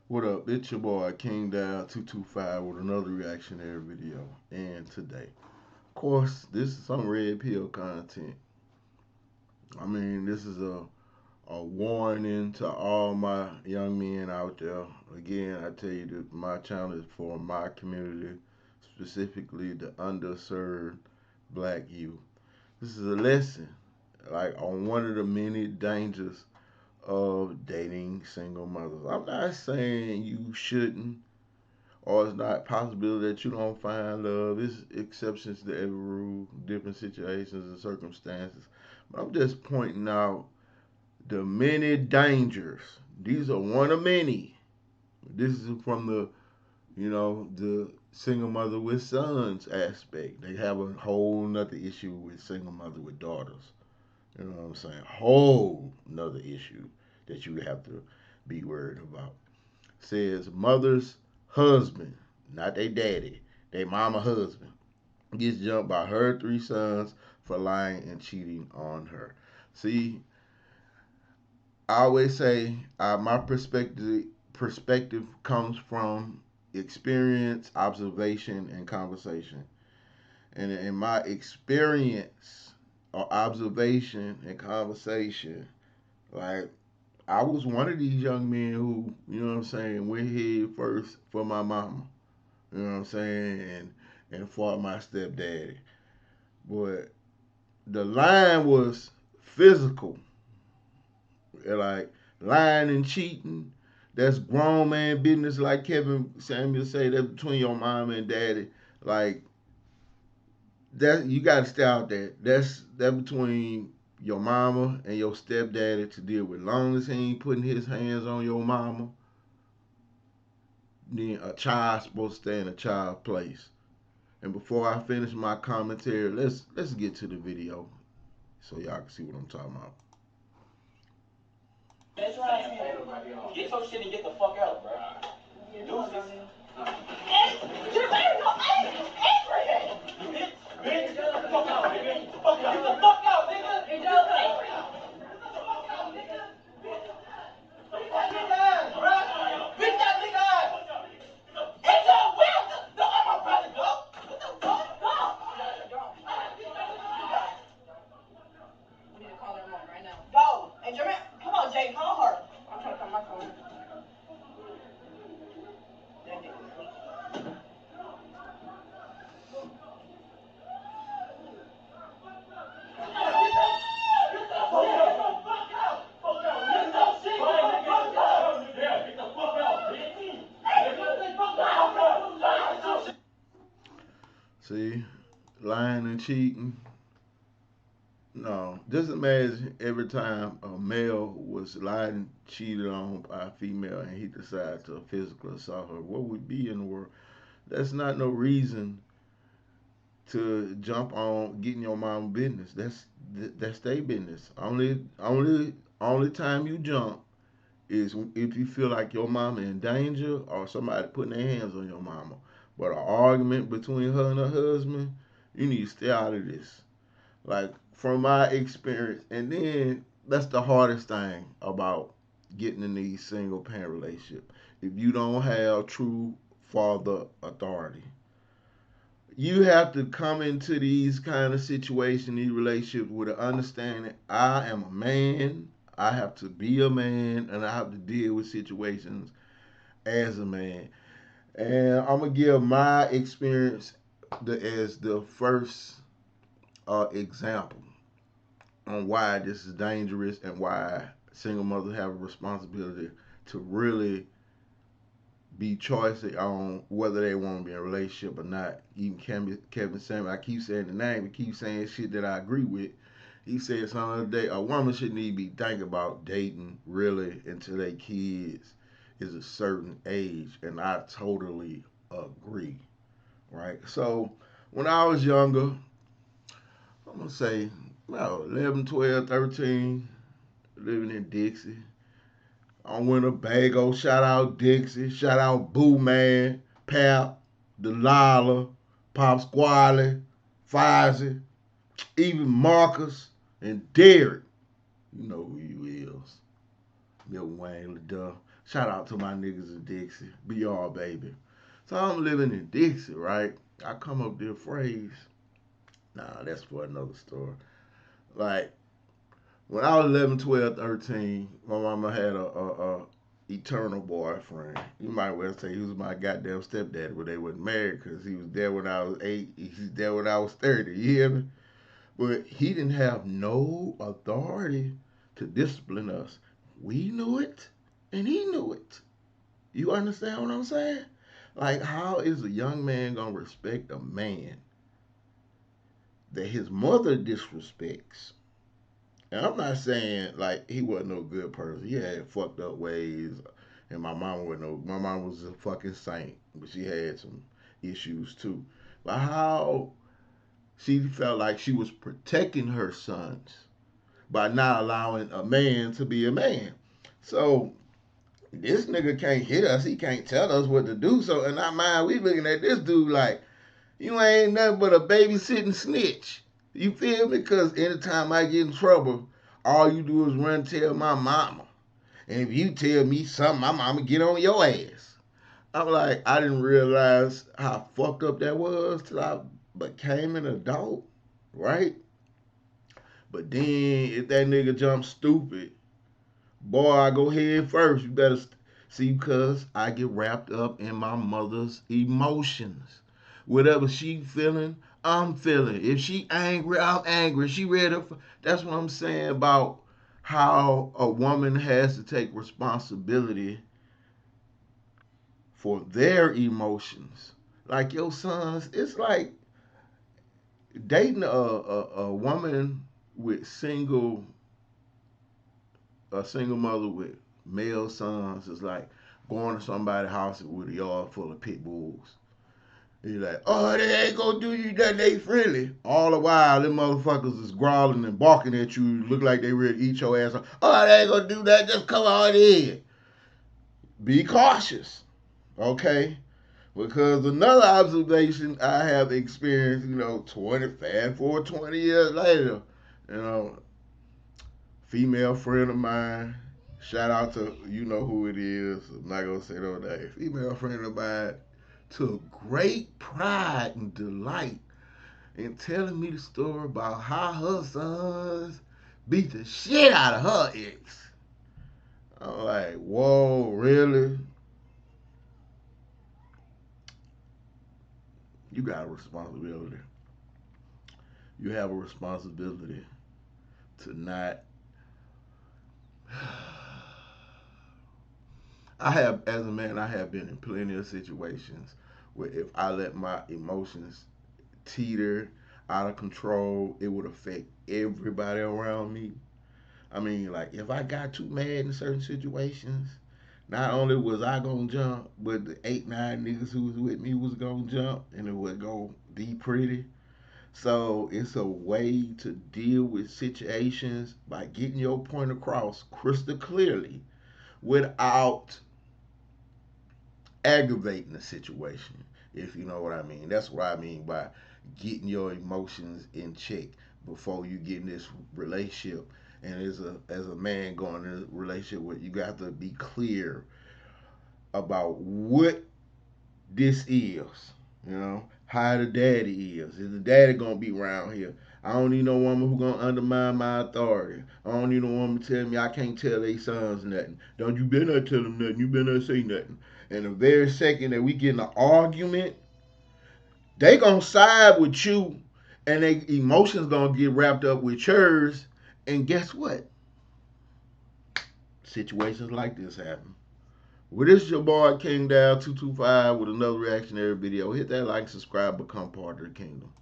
What up? It's your boy King Down 225 with another reactionary video. And today, of course, this is some red pill content. I mean, this is a warning to all my young men out there. Again, I tell you that my channel is for my community, specifically the underserved black youth. This is a lesson, like on one of the many dangers of dating single mothers. I'm not saying you shouldn't or it's not possible that you don't find love. It's exceptions to every rule, different situations and circumstances. But I'm just pointing out the many dangers. These are one of many. This is from the single mother with sons aspect. They have a whole nother issue with single mother with daughters. You know what I'm saying? Whole nother issue that you have to be worried about. Says mother's husband, not they daddy, they mama husband, gets jumped by her three sons for lying and cheating on her. See, I always say my perspective comes from experience, observation, and conversation. And in my experience or observation and conversation, like I was one of these young men who, you know what I'm saying, went head first for my mama. You know what I'm saying? And fought my stepdaddy. But the line was physical. Like lying and cheating. That's grown man business like Kevin Samuel say, that's between your mama and daddy. Like that you gotta stay out there. That between your mama and your stepdaddy to deal with. Long as he ain't putting his hands on your mama, then a child's supposed to stay in a child's place. And before I finish my commentary, let's get to the video so y'all can see what I'm talking about. That's right. Get your shit and get the fuck out, bro. Deuces. Bitch, get the fuck out, nigga. Get the fuck out. Get the fuck out, nigga. Hey, Joe. Go. And Jermaine, come on, Jay, call her. I'm trying to come my phone. See, lying and cheating. No, just imagine every time a male was lied and cheated on by a female and he decided to physically assault her. What would be in the world? That's not no reason to jump on getting your mom business. That's their business. Only time you jump is if you feel like your mama in danger or somebody putting their hands on your mama. But an argument between her and her husband, you need to stay out of this. Like from my experience, and then that's the hardest thing about getting in these single parent relationship. If you don't have true father authority, you have to come into these kind of situations, these relationships with an understanding. I am a man. I have to be a man, and I have to deal with situations as a man. And I'm gonna give my experience as the first example on why this is dangerous and why single mothers have a responsibility to really be choosy on whether they want to be in a relationship or not. Even Kevin Samuel, I keep saying the name, but keep saying shit that I agree with. He said some other day, a woman shouldn't even be thinking about dating really until their kids is a certain age, and I totally agree. Right? So when I was younger, I'm gonna say about 11, 12, 13, living in Dixie. I went a Bago. Shout out Dixie. Shout out Boo Man, Pap, Delilah, Pop Squally, Fozzie, even Marcus and Derek. You know who you is. Lil Wayne LaDuff. Shout out to my niggas in Dixie. Be all baby. So I'm living in Dixie, right? I come up with a phrase. Nah, that's for another story. Like, when I was 11, 12, 13, my mama had a eternal boyfriend. You might well say he was my goddamn stepdad, but they wasn't married because he was there when I was 8. He's there when I was 30. You hear me? But he didn't have no authority to discipline us. We knew it, and he knew it. You understand what I'm saying? Like, how is a young man gonna respect a man that his mother disrespects? And I'm not saying like he wasn't no good person. He had fucked up ways, and my mom wasn't no. My mom was a fucking saint, but she had some issues too. But how she felt like she was protecting her sons by not allowing a man to be a man. So this nigga can't hit us. He can't tell us what to do. So in our mind, we looking at this dude like, you ain't nothing but a babysitting snitch. You feel me? Because anytime I get in trouble, all you do is run tell my mama. And if you tell me something, my mama get on your ass. I'm like, I didn't realize how fucked up that was till I became an adult, right? But then if that nigga jumps stupid, boy, I go head first. You better see, because I get wrapped up in my mother's emotions. Whatever she feeling, I'm feeling. If she angry, I'm angry. She ready for, that's what I'm saying about how a woman has to take responsibility for their emotions. Like your sons, it's like dating a woman with a single mother with male sons is like going to somebody's house with a yard full of pit bulls. You're like, oh, they ain't gonna do you that, they friendly. All the while, them motherfuckers is growling and barking at you, look like they ready to eat your ass up. Oh, they ain't gonna do that, just come on in. Be cautious, okay? Because another observation I have experienced, 20 years later, you know, female friend of mine, shout out to, you know who it is, I'm not gonna say no name, female friend of mine took great pride and delight in telling me the story about how her sons beat the shit out of her ex. I'm like, whoa, really? You got a responsibility. You have a responsibility to not. I have, as a man, I have been in plenty of situations where if I let my emotions teeter out of control, it would affect everybody around me. I mean, like if I got too mad in certain situations, not only was I gonna jump, but the 8, 9 niggas who was with me was gonna jump, and it would go be pretty. So it's a way to deal with situations by getting your point across crystal clearly without aggravating the situation, if you know what I mean. That's what I mean by getting your emotions in check before you get in this relationship. And as a man going in a relationship with, you got to be clear about what this is. How the daddy is the daddy gonna be around here? I don't need no woman who gonna undermine my authority. I don't need no woman telling me I can't tell their sons nothing. Don't you better not tell them nothing. You better not say nothing. And the very second that we get in an argument, they gonna side with you, and their emotions gonna get wrapped up with yours. And guess what? Situations like this happen. Well, this is your boy King Dow 225 with another reactionary video. Hit that like, subscribe, become part of the kingdom.